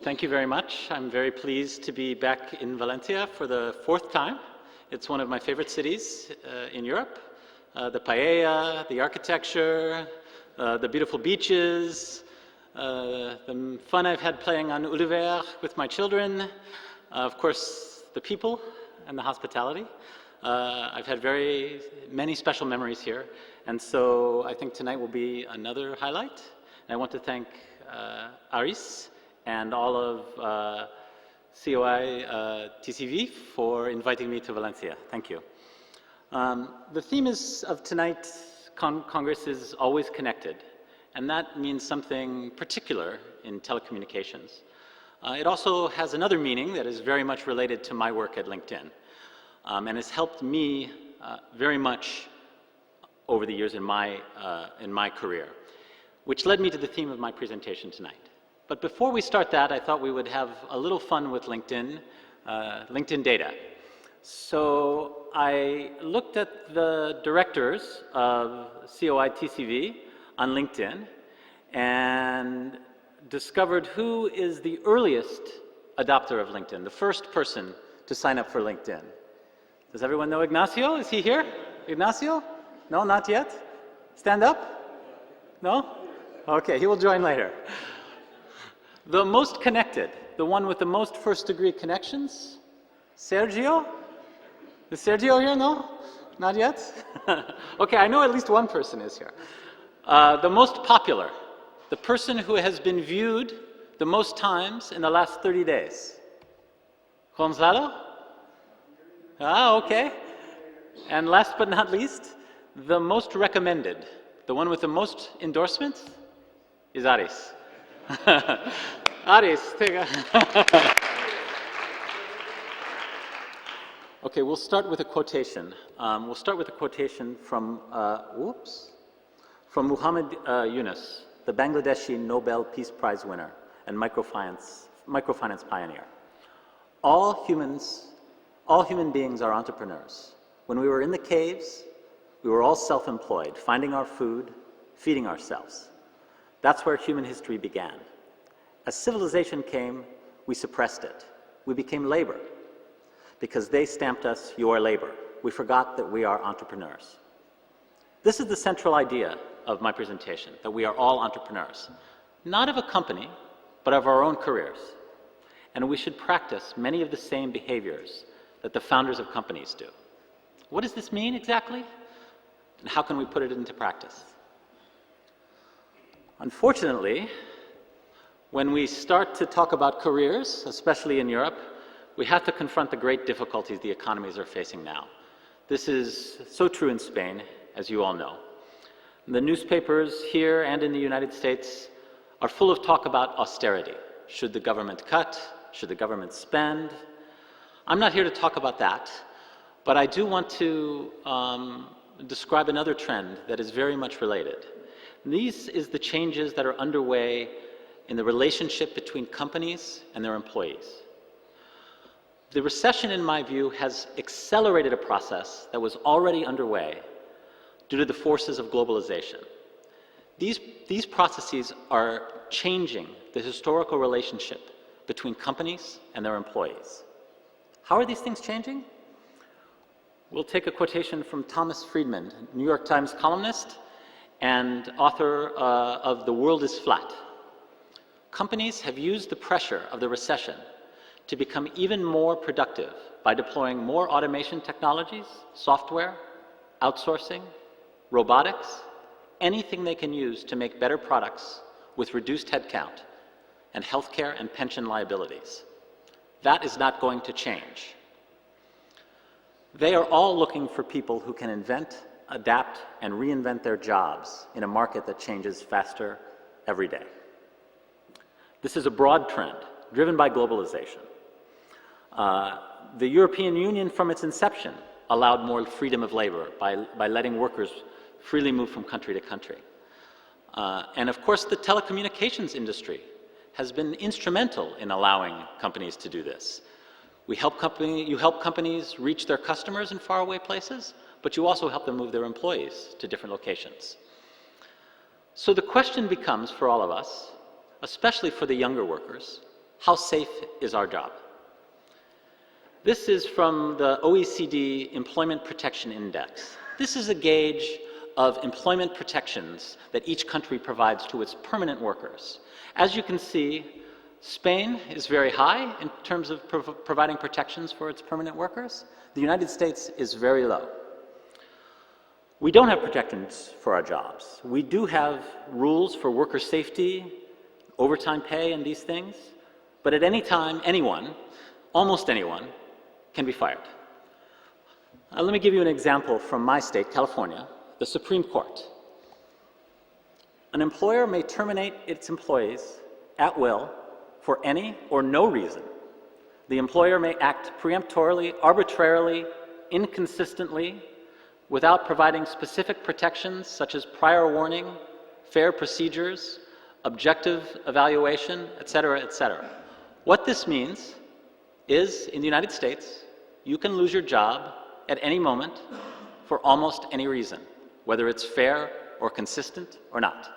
Thank you very much. I'm very pleased to be back in Valencia for the fourth time. It's one of my favorite cities in Europe. The paella, the architecture, the beautiful beaches, the fun I've had playing on Oliver with my children, of course the people and the hospitality. I've had very many special memories here, and so I think tonight will be another highlight. And I want to thank Aris and all of COI TCV for inviting me to Valencia. Thank you. The theme of tonight's Congress is always connected, and that means something particular in telecommunications. It also has another meaning that is very much related to my work at LinkedIn, and has helped me very much over the years in my career, which led me to the theme of my presentation tonight. But before we start that, I thought we would have a little fun with LinkedIn data. So I looked at the directors of COI TCV on LinkedIn and discovered who is the earliest adopter of LinkedIn, the first person to sign up for LinkedIn. Does everyone know Ignacio? Is he here? Ignacio? No, not yet? Stand up? No? Okay, he will join later. The most connected, the one with the most first-degree connections, Sergio? Is Sergio here? No? Not yet? Okay, I know at least one person is here. The most popular, the person who has been viewed the most times in the last 30 days. Gonzalo? Ah, okay. And last but not least, the most recommended, the one with the most endorsements, is Aris. Aris, take a Okay, we'll start with a quotation. We'll start with a quotation from Muhammad Yunus, the Bangladeshi Nobel Peace Prize winner and microfinance pioneer. All human beings are entrepreneurs. When we were in the caves, we were all self-employed, finding our food, feeding ourselves. That's where human history began. As civilization came, we suppressed it. We became labor. Because they stamped us, you are labor. We forgot that we are entrepreneurs. This is the central idea of my presentation, that we are all entrepreneurs. Not of a company, but of our own careers. And we should practice many of the same behaviors that the founders of companies do. What does this mean exactly? And how can we put it into practice? Unfortunately, when we start to talk about careers, especially in Europe, we have to confront the great difficulties the economies are facing now. This is so true in Spain, as you all know. The newspapers here and in the United States are full of talk about austerity. Should the government cut? Should the government spend? I'm not here to talk about that, but I do want to describe another trend that is very much related. These is the changes that are underway in the relationship between companies and their employees. The recession, in my view, has accelerated a process that was already underway due to the forces of globalization. These processes are changing the historical relationship between companies and their employees. How are these things changing? We'll take a quotation from Thomas Friedman, New York Times columnist and author of The World is Flat. Companies have used the pressure of the recession to become even more productive by deploying more automation technologies, software, outsourcing, robotics, anything they can use to make better products with reduced headcount and healthcare and pension liabilities. That is not going to change. They are all looking for people who can invent, adapt, and reinvent their jobs in a market that changes faster every day. This is a broad trend driven by globalization. The European Union, from its inception, allowed more freedom of labor by letting workers freely move from country to country. And of course, the telecommunications industry has been instrumental in allowing companies to do this. You help companies reach their customers in faraway places, but you also help them move their employees to different locations. So the question becomes for all of us, especially for the younger workers, How safe is our job? This is from the OECD Employment Protection Index. This is a gauge of employment protections that each country provides to its permanent workers. As you can see, Spain is very high in terms of providing protections for its permanent workers. The United States is very low. We don't have protections for our jobs. We do have rules for worker safety, overtime pay, and these things, but at any time, anyone, almost anyone, can be fired. Let me give you an example from my state, California, the Supreme Court. An employer may terminate its employees at will for any or no reason. The employer may act preemptorily, arbitrarily, inconsistently, without providing specific protections such as prior warning, fair procedures, objective evaluation, etc., etc. What this means is, in the United States, you can lose your job at any moment for almost any reason, whether it's fair or consistent or not.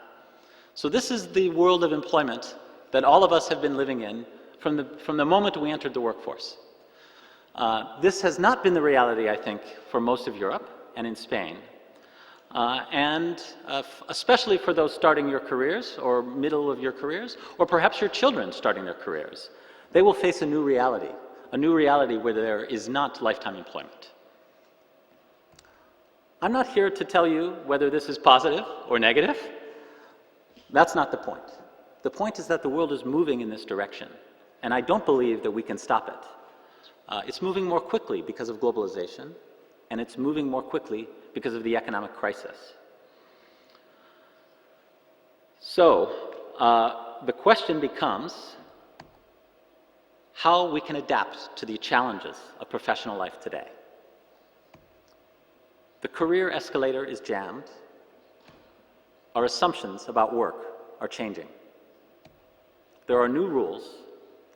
So this is the world of employment that all of us have been living in from the moment we entered the workforce. This has not been the reality, I think, for most of Europe and in Spain. Especially for those starting your careers or middle of your careers, or perhaps your children starting their careers. They will face a new reality where there is not lifetime employment. I'm not here to tell you whether this is positive or negative. That's not the point. The point is that the world is moving in this direction, and I don't believe that we can stop it. It's moving more quickly because of globalization, and it's moving more quickly because of the economic crisis. So, the question becomes how we can adapt to the challenges of professional life today. The career escalator is jammed. Our assumptions about work are changing. There are new rules,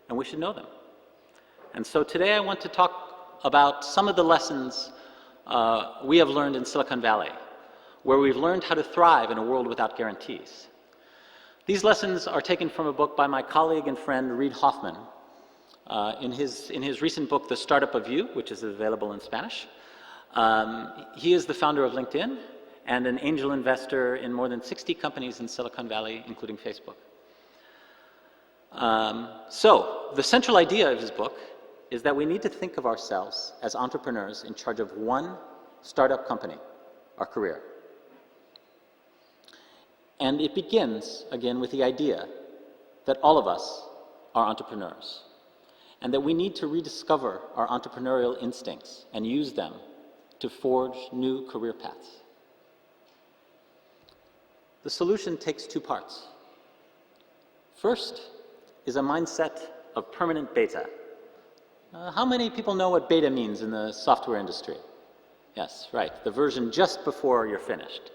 and we should know them. And so today I want to talk about some of the lessons we have learned in Silicon Valley, where we've learned how to thrive in a world without guarantees. These lessons are taken from a book by my colleague and friend Reid Hoffman in his recent book, The Startup of You, which is available in Spanish. He is the founder of LinkedIn and an angel investor in more than 60 companies in Silicon Valley, including Facebook. So the central idea of his book is that we need to think of ourselves as entrepreneurs in charge of one startup company, our career. And it begins, again, with the idea that all of us are entrepreneurs, and that we need to rediscover our entrepreneurial instincts and use them to forge new career paths. The solution takes two parts. First is a mindset of permanent beta. How many people know what beta means in the software industry? Yes, right, the version just before you're finished.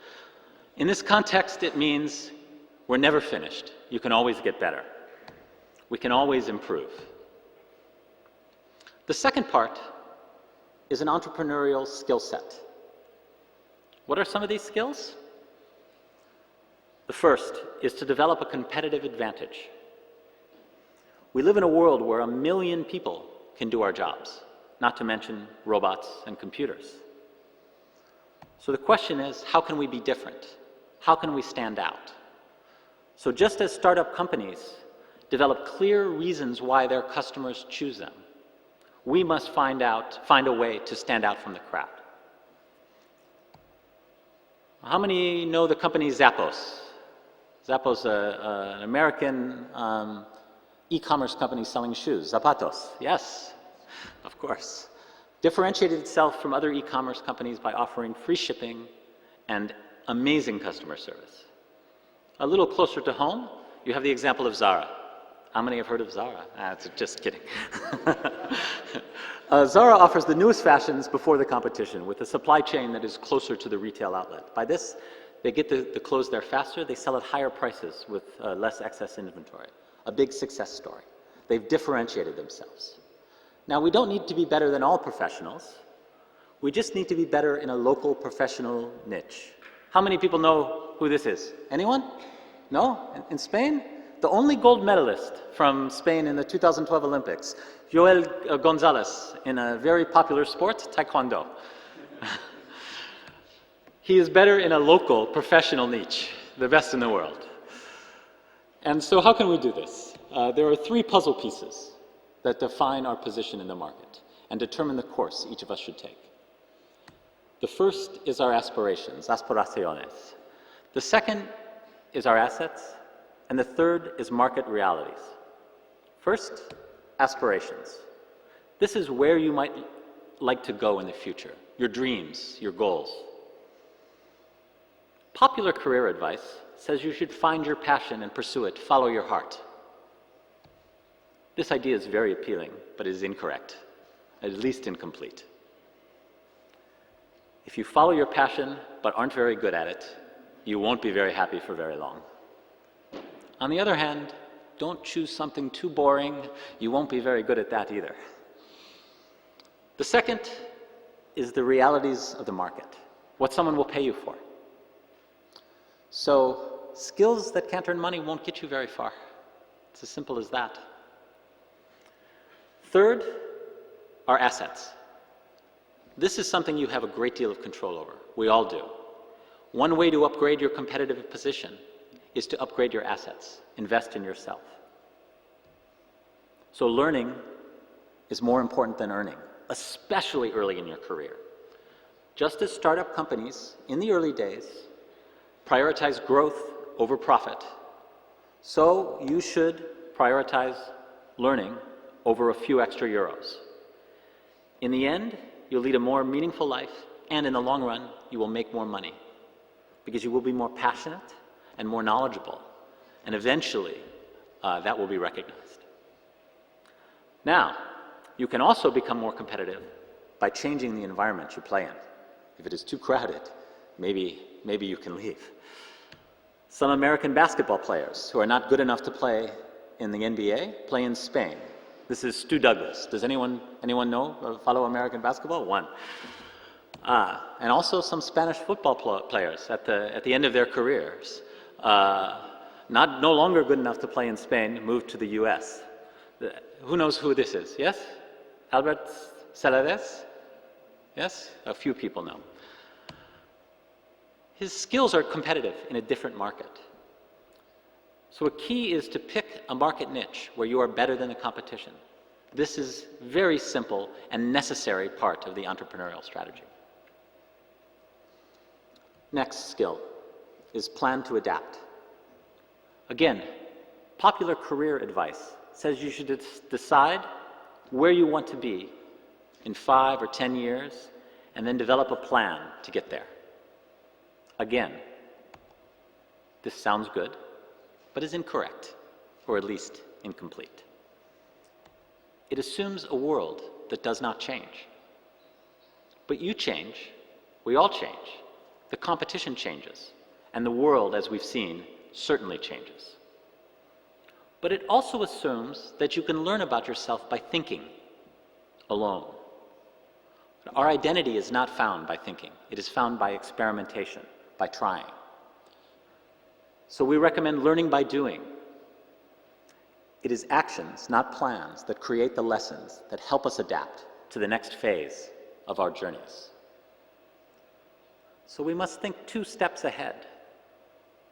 In this context, it means we're never finished. You can always get better. We can always improve. The second part is an entrepreneurial skill set. What are some of these skills? The first is to develop a competitive advantage. We live in a world where 1 million people can do our jobs, not to mention robots and computers. So the question is, how can we be different? How can we stand out? So just as startup companies develop clear reasons why their customers choose them, we must find a way to stand out from the crowd. How many know the company Zappos? Zappos, an American e-commerce company selling shoes, Zapatos. Yes, of course. Differentiated itself from other e-commerce companies by offering free shipping and amazing customer service. A little closer to home, you have the example of Zara. How many have heard of Zara? Just kidding. Zara offers the newest fashions before the competition with a supply chain that is closer to the retail outlet. By this, they get the clothes there faster, they sell at higher prices with less excess inventory. A big success story. They've differentiated themselves. Now, we don't need to be better than all professionals. We just need to be better in a local professional niche. How many people know who this is? Anyone? No? In Spain? the only gold medalist from Spain in the 2012 Olympics, Joel Gonzalez, in a very popular sport, Taekwondo. He is better in a local, professional niche, the best in the world. And so how can we do this? There are three puzzle pieces that define our position in the market and determine the course each of us should take. The first is our aspirations, aspiraciones. The second is our assets, and the third is market realities. First, aspirations. This is where you might like to go in the future, your dreams, your goals. Popular career advice says you should find your passion and pursue it, follow your heart. This idea is very appealing, but is incorrect, at least incomplete. If you follow your passion but aren't very good at it, you won't be very happy for very long. On the other hand, don't choose something too boring. You won't be very good at that either. The second is the realities of the market, what someone will pay you for. So, skills that can't earn money won't get you very far. It's as simple as that. Third, are assets. This is something you have a great deal of control over. We all do. One way to upgrade your competitive position is to upgrade your assets, invest in yourself. So learning is more important than earning, especially early in your career. Just as startup companies in the early days prioritize growth over profit, so you should prioritize learning over a few extra euros. In the end, you'll lead a more meaningful life, and in the long run, you will make more money because you will be more passionate and more knowledgeable, and eventually that will be recognized. Now, you can also become more competitive by changing the environment you play in. If it is too crowded, maybe you can leave. Some American basketball players who are not good enough to play in the NBA play in Spain. This is Stu Douglas. Does anyone know or follow American basketball? One. And also some Spanish football players at the end of their careers, no longer good enough to play in Spain, moved to the US. Who knows who this is? Yes? Albert Celades? Yes? A few people know. His skills are competitive in a different market. So a key is to pick a market niche where you are better than the competition. This is very simple and necessary part of the entrepreneurial strategy. Next skill is plan to adapt. Again, popular career advice says you should decide where you want to be in 5 or 10 years and then develop a plan to get there. Again, this sounds good, but is incorrect, or at least incomplete. It assumes a world that does not change. But you change, we all change, the competition changes, and the world, as we've seen, certainly changes. But it also assumes that you can learn about yourself by thinking alone. Our identity is not found by thinking. It is found by experimentation, by trying. So we recommend learning by doing. It is actions, not plans, that create the lessons that help us adapt to the next phase of our journeys. So we must think 2 steps ahead.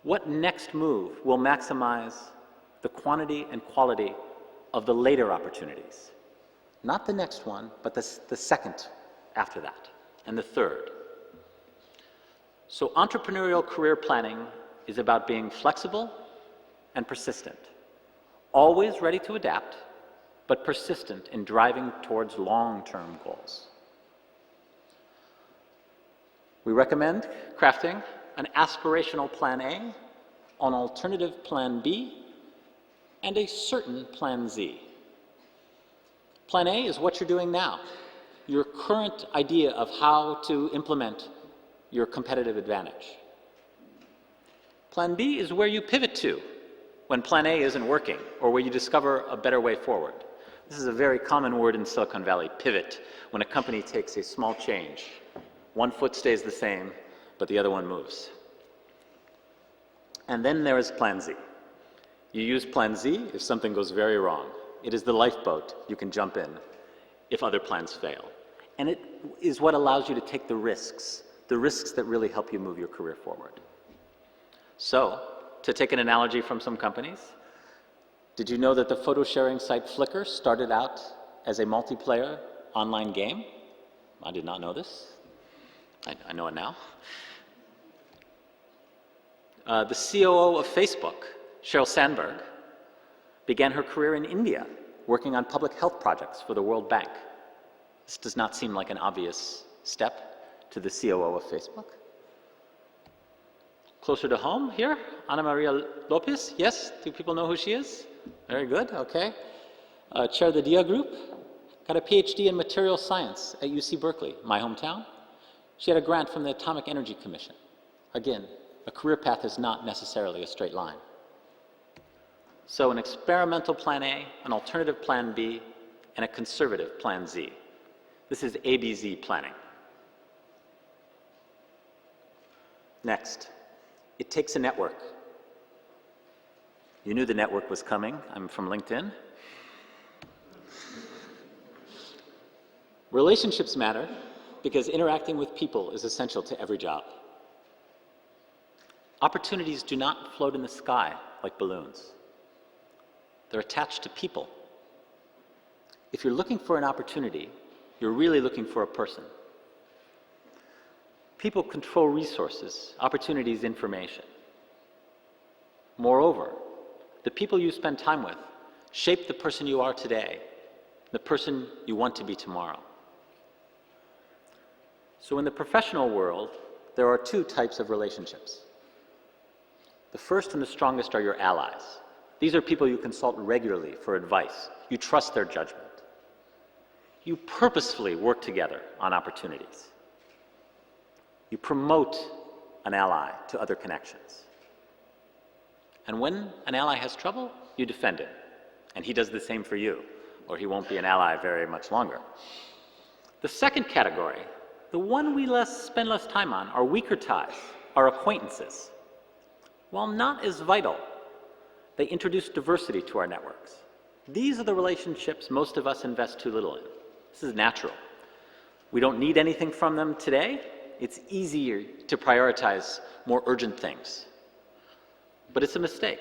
What next move will maximize the quantity and quality of the later opportunities? Not the next one, but the second after that, and the third. So entrepreneurial career planning is about being flexible and persistent, always ready to adapt, but persistent in driving towards long-term goals. We recommend crafting an aspirational plan A, an alternative plan B, and a certain plan Z. Plan A is what you're doing now, your current idea of how to implement your competitive advantage. Plan B is where you pivot to when plan A isn't working, or where you discover a better way forward. This is a very common word in Silicon Valley, pivot, when a company takes a small change. One foot stays the same, but the other one moves. And then there is plan Z. You use plan Z if something goes very wrong. It is the lifeboat you can jump in if other plans fail. And it is what allows you to take the risks that really help you move your career forward. So, to take an analogy from some companies, did you know that the photo sharing site Flickr started out as a multiplayer online game? I did not know this. I know it now. The COO of Facebook, Sheryl Sandberg, began her career in India working on public health projects for the World Bank. This does not seem like an obvious step to the COO of Facebook. Closer to home here, Ana Maria Lopez. Yes, do people know who she is? Very good, okay. Chair of the DIA group, got a PhD in material science at UC Berkeley, my hometown. She had a grant from the Atomic Energy Commission. Again, a career path is not necessarily a straight line. So an experimental plan A, an alternative plan B, and a conservative plan Z. This is ABZ planning. Next, it takes a network. You knew the network was coming. I'm from LinkedIn. Relationships matter because interacting with people is essential to every job. Opportunities do not float in the sky like balloons. They're attached to people. If you're looking for an opportunity, you're really looking for a person. People control resources, opportunities, information. Moreover, the people you spend time with shape the person you are today, the person you want to be tomorrow. So in the professional world, there are two types of relationships. The first and the strongest are your allies. These are people you consult regularly for advice. You trust their judgment. You purposefully work together on opportunities. You promote an ally to other connections. And when an ally has trouble, you defend him. And he does the same for you, or he won't be an ally very much longer. The second category, the one we spend less time on, are weaker ties, are acquaintances. While not as vital, they introduce diversity to our networks. These are the relationships most of us invest too little in. This is natural. We don't need anything from them today. It's easier to prioritize more urgent things. But it's a mistake.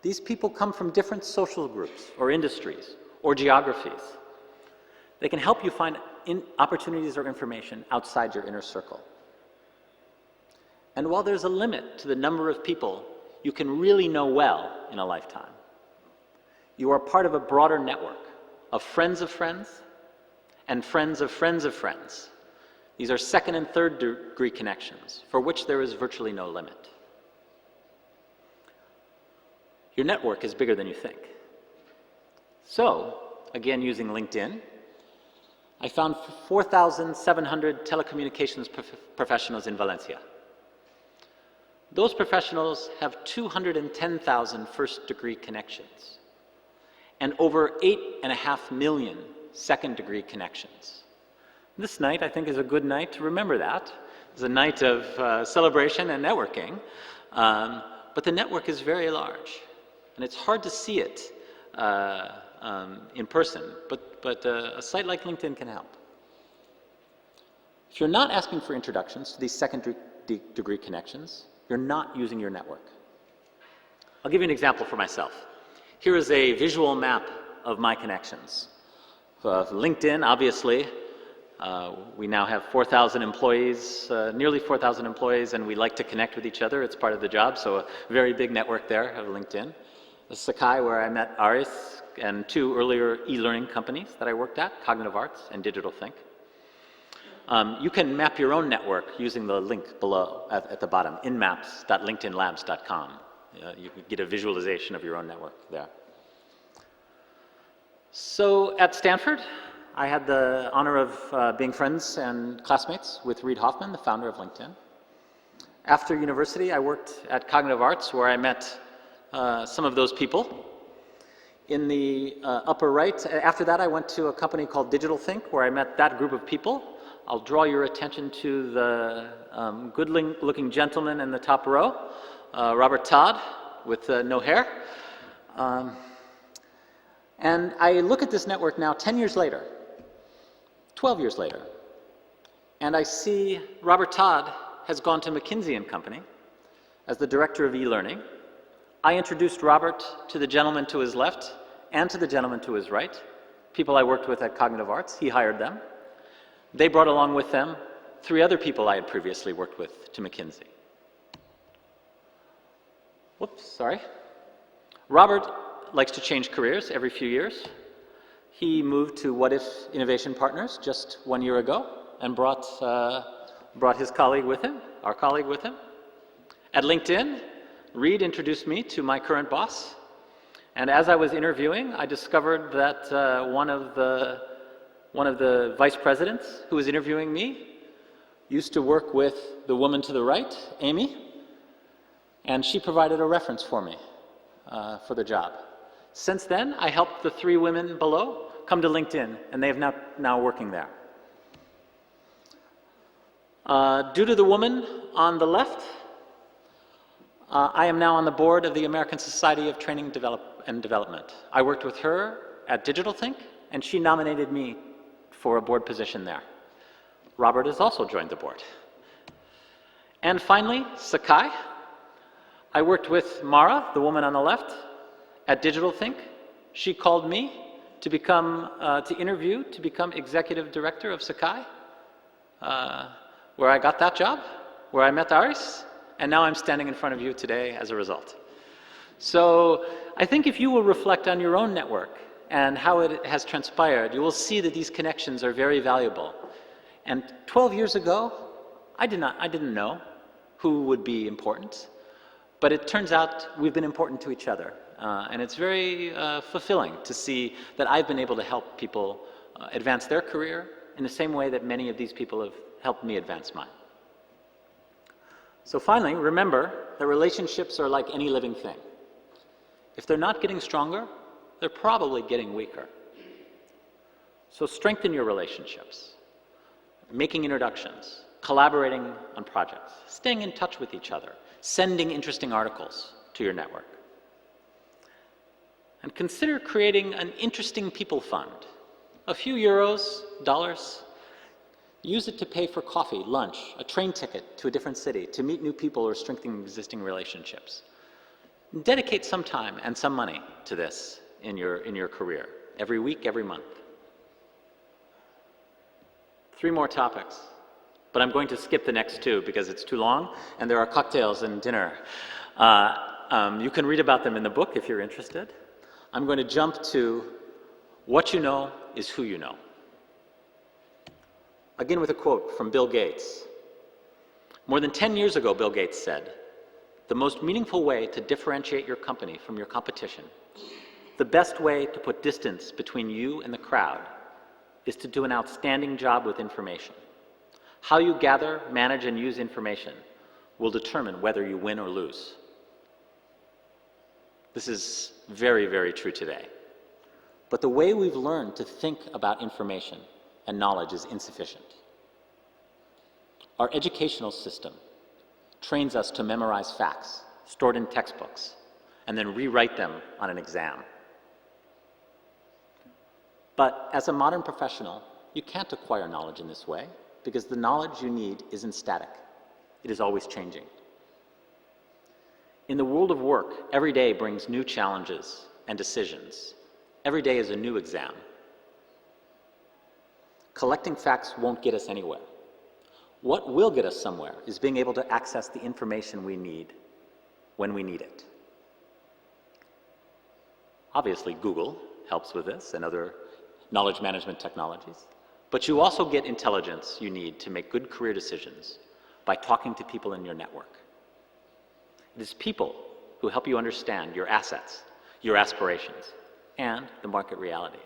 These people come from different social groups or industries or geographies. They can help you find opportunities or information outside your inner circle. And while there's a limit to the number of people you can really know well in a lifetime, you are part of a broader network of friends and friends of friends of friends. These are second and third degree connections for which there is virtually no limit. Your network is bigger than you think. So, again using LinkedIn, I found 4,700 telecommunications professionals in Valencia. Those professionals have 210,000 first-degree connections and over 8.5 million second-degree connections. This night, I think, is a good night to remember that. It's a night of celebration and networking, but the network is very large, and it's hard to see it in person, but a site like LinkedIn can help. If you're not asking for introductions to these second-degree connections, you're not using your network. I'll give you an example for myself. Here is a visual map of my connections. LinkedIn, obviously, we now have 4,000 employees, nearly 4,000 employees, and we like to connect with each other. It's part of the job, so a very big network there of LinkedIn. Sakai, where I met Aris, and two earlier e-learning companies that I worked at, Cognitive Arts and Digital Think. You can map your own network using the link below at the bottom, inmaps.linkedinlabs.com. You can get a visualization of your own network there. So at Stanford, I had the honor of being friends and classmates with Reid Hoffman, the founder of LinkedIn. After university, I worked at Cognitive Arts, where I met some of those people. In the upper right, after that, I went to a company called Digital Think, where I met that group of people. I'll draw your attention to the good-looking gentleman in the top row, Robert Todd, with no hair. And I look at this network now 10 years later, 12 years later, and I see Robert Todd has gone to McKinsey & Company as the director of e-learning. I introduced Robert to the gentleman to his left and to the gentleman to his right, people I worked with at Cognitive Arts. He hired them. They brought along with them 3 other people I had previously worked with to McKinsey. Whoops, sorry. Robert likes to change careers every few years. He moved to What If Innovation Partners just 1 year ago and brought his colleague with him, our colleague with him. At LinkedIn, Reed introduced me to my current boss. And as I was interviewing, I discovered that one of the vice presidents who was interviewing me used to work with the woman to the right, Amy, and she provided a reference for me for the job. Since then, I helped the 3 women below come to LinkedIn, and they have now working there. Due to the woman on the left, I am now on the board of the American Society of Training and Development. I worked with her at Digital Think, and she nominated me for a board position there. Robert has also joined the board. And finally, Sakai. I worked with Mara, the woman on the left, at Digital Think. She called me to interview to become executive director of Sakai, where I got that job, where I met Aris, and now I'm standing in front of you today as a result. So I think if you will reflect on your own network and how it has transpired, you will see that these connections are very valuable. And 12 years ago, I didn't know who would be important, but it turns out we've been important to each other. And it's very fulfilling to see that I've been able to help people advance their career in the same way that many of these people have helped me advance mine. So finally, remember that relationships are like any living thing. If they're not getting stronger, they're probably getting weaker. So strengthen your relationships, making introductions, collaborating on projects, staying in touch with each other, sending interesting articles to your network. And consider creating an interesting people fund. A few euros, dollars. Use it to pay for coffee, lunch, a train ticket to a different city, to meet new people or strengthen existing relationships. Dedicate some time and some money to this in your career, every week, every month. 3 more topics, but I'm going to skip the next 2 because it's too long, and there are cocktails and dinner. You can read about them in the book if you're interested. I'm going to jump to what you know is who you know. Again with a quote from Bill Gates. More than 10 years ago, Bill Gates said, "The most meaningful way to differentiate your company from your competition, the best way to put distance between you and the crowd, is to do an outstanding job with information. How you gather, manage, and use information will determine whether you win or lose." This is very, very true today. But the way we've learned to think about information and knowledge is insufficient. Our educational system trains us to memorize facts stored in textbooks and then rewrite them on an exam. But as a modern professional, you can't acquire knowledge in this way because the knowledge you need isn't static. It is always changing. In the world of work, every day brings new challenges and decisions. Every day is a new exam. Collecting facts won't get us anywhere. What will get us somewhere is being able to access the information we need when we need it. Obviously, Google helps with this and other knowledge management technologies, but you also get intelligence you need to make good career decisions by talking to people in your network. It is people who help you understand your assets, your aspirations, and the market realities.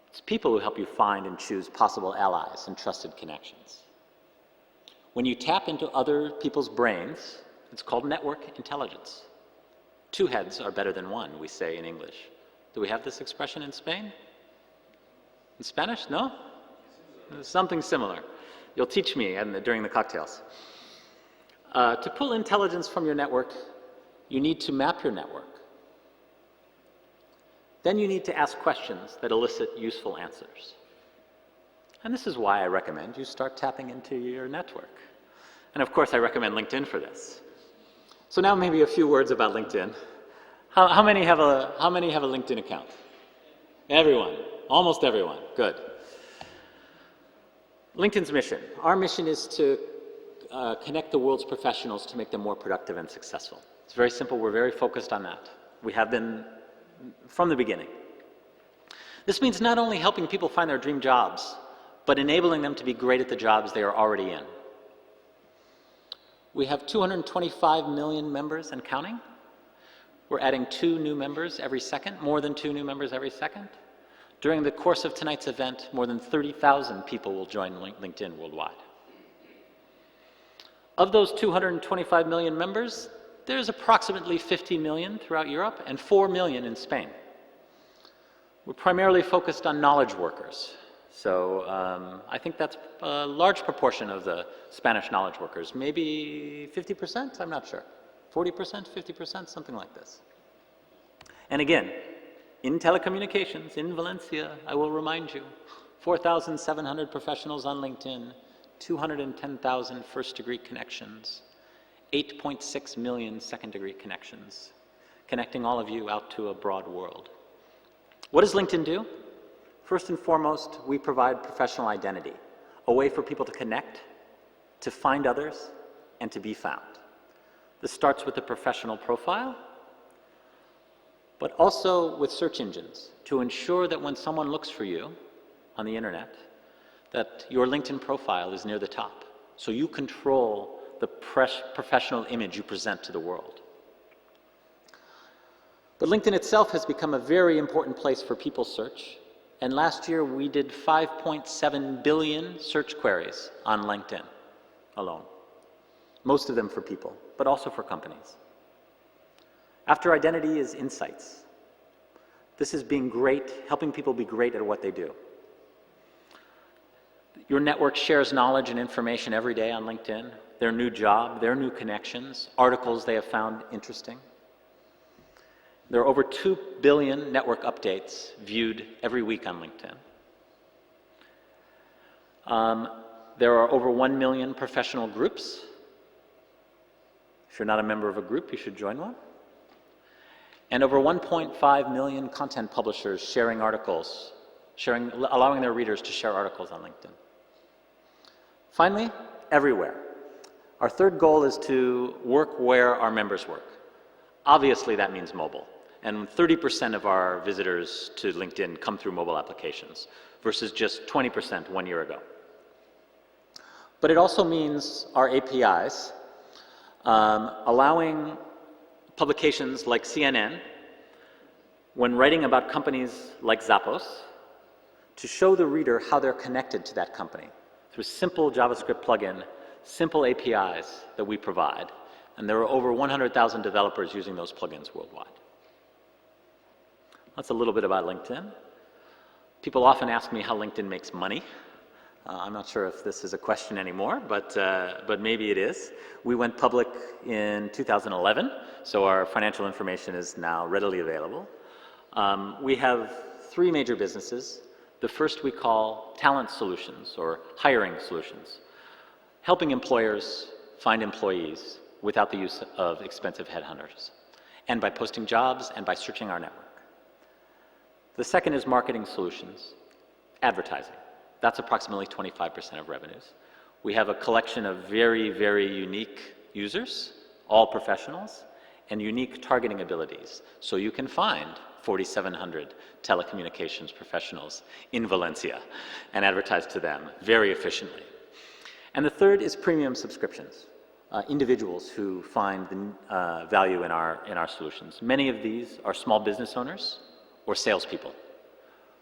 It's people who help you find and choose possible allies and trusted connections. When you tap into other people's brains, it's called network intelligence. 2 heads are better than 1, we say in English. Do we have this expression in Spain? In Spanish? No? Something similar. You'll teach me during the cocktails. To pull intelligence from your network, you need to map your network Then you need to ask questions that elicit useful answers. And this is why I recommend you start tapping into your network. And of course, I recommend LinkedIn for this. So now maybe a few words about LinkedIn. How many have a LinkedIn account? Everyone, almost everyone, good. LinkedIn's mission. Our mission is to connect the world's professionals to make them more productive and successful. It's very simple, we're very focused on that. We have been from the beginning. This means not only helping people find their dream jobs, but enabling them to be great at the jobs they are already in. We have 225 million members and counting. We're adding 2 new members every second, more than 2 new members every second. During the course of tonight's event, more than 30,000 people will join LinkedIn worldwide. Of those 225 million members, there's approximately 50 million throughout Europe and 4 million in Spain. We're primarily focused on knowledge workers. So I think that's a large proportion of the Spanish knowledge workers, maybe 50%, I'm not sure. 40%, 50%, something like this. And again, in telecommunications, in Valencia, I will remind you, 4,700 professionals on LinkedIn, 210,000 first-degree connections, 8.6 million second-degree connections, connecting all of you out to a broad world. What does LinkedIn do? First and foremost, we provide professional identity, a way for people to connect, to find others, and to be found. This starts with a professional profile, but also with search engines to ensure that when someone looks for you on the internet, that your LinkedIn profile is near the top, so you control the professional image you present to the world. But LinkedIn itself has become a very important place for people search, and last year we did 5.7 billion search queries on LinkedIn alone, most of them for people, but also for companies. After identity is insights. This is being great, helping people be great at what they do. Your network shares knowledge and information every day on LinkedIn, their new job, their new connections, articles they have found interesting. There are over 2 billion network updates viewed every week on LinkedIn. There are over 1 million professional groups. If you're not a member of a group, you should join one. And over 1.5 million content publishers sharing articles, allowing their readers to share articles on LinkedIn. Finally, everywhere. Our third goal is to work where our members work. Obviously, that means mobile. And 30% of our visitors to LinkedIn come through mobile applications versus just 20% 1 year ago. But it also means our APIs, allowing publications like CNN, when writing about companies like Zappos, to show the reader how they're connected to that company through simple JavaScript plugin, simple APIs that we provide. And there are over 100,000 developers using those plugins worldwide. That's a little bit about LinkedIn. People often ask me how LinkedIn makes money. I'm not sure if this is a question anymore, but maybe it is. We went public in 2011, so our financial information is now readily available. We have 3 major businesses. The first we call talent solutions or hiring solutions, helping employers find employees without the use of expensive headhunters, and by posting jobs and by searching our network. The second is marketing solutions, advertising. That's approximately 25% of revenues. We have a collection of very, very unique users, all professionals, and unique targeting abilities. So you can find 4,700 telecommunications professionals in Valencia and advertise to them very efficiently. And the third is premium subscriptions, individuals who find the value in our solutions. Many of these are small business owners or salespeople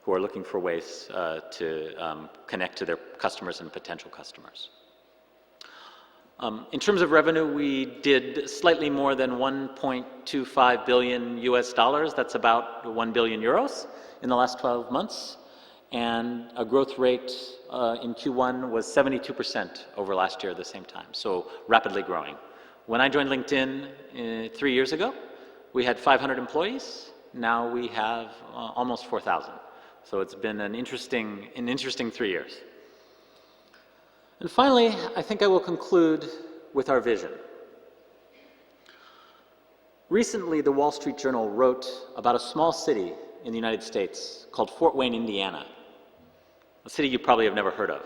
who are looking for ways to connect to their customers and potential customers. In terms of revenue, we did slightly more than 1.25 billion US dollars. That's about 1 billion euros in the last 12 months. And a growth rate in Q1 was 72% over last year at the same time, so rapidly growing. When I joined LinkedIn 3 years ago, we had 500 employees. Now we have almost 4,000. So it's been an interesting 3 years. And finally, I think I will conclude with our vision. Recently, the Wall Street Journal wrote about a small city in the United States called Fort Wayne, Indiana, a city you probably have never heard of.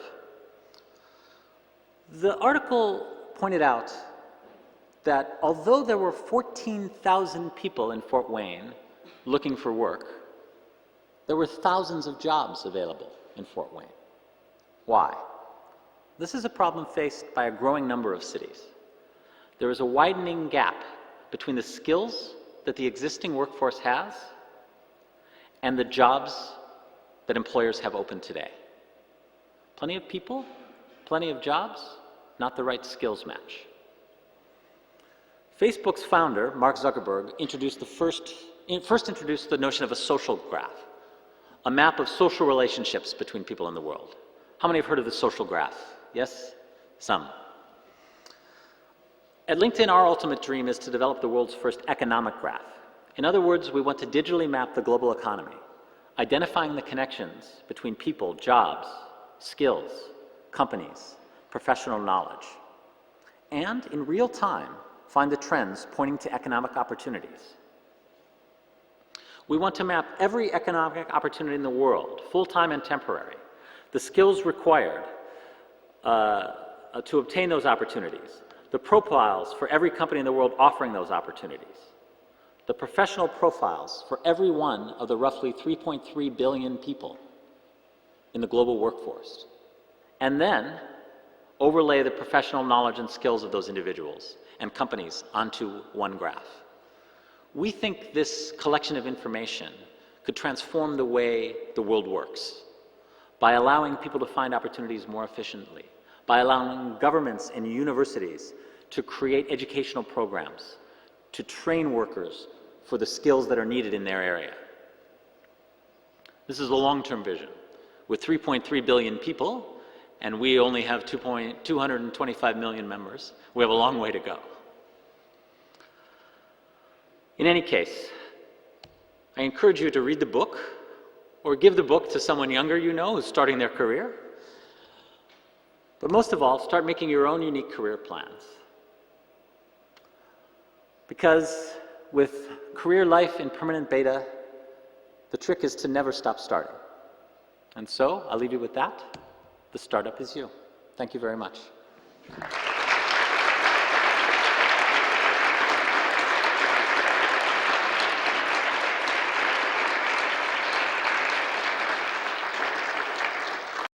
The article pointed out that although there were 14,000 people in Fort Wayne looking for work, there were thousands of jobs available in Fort Wayne. Why? This is a problem faced by a growing number of cities. There is a widening gap between the skills that the existing workforce has and the jobs that employers have open today. Plenty of people, plenty of jobs, not the right skills match. Facebook's founder, Mark Zuckerberg, first introduced the notion of a social graph, a map of social relationships between people in the world. How many have heard of the social graph? Yes? Some. At LinkedIn, our ultimate dream is to develop the world's first economic graph. In other words, we want to digitally map the global economy, identifying the connections between people, jobs, skills, companies, professional knowledge, and in real time, find the trends pointing to economic opportunities. We want to map every economic opportunity in the world, full-time and temporary, the skills required to obtain those opportunities, the profiles for every company in the world offering those opportunities, the professional profiles for every one of the roughly 3.3 billion people in the global workforce, and then overlay the professional knowledge and skills of those individuals and companies onto one graph. We think this collection of information could transform the way the world works by allowing people to find opportunities more efficiently, by allowing governments and universities to create educational programs, to train workers for the skills that are needed in their area. This is a long-term vision. With 3.3 billion people, and we only have 225 million members, we have a long way to go. In any case, I encourage you to read the book or give the book to someone younger you know who's starting their career. But most of all, start making your own unique career plans. Because with career life in permanent beta, the trick is to never stop starting. And so, I'll leave you with that. The startup is you. Thank you very much.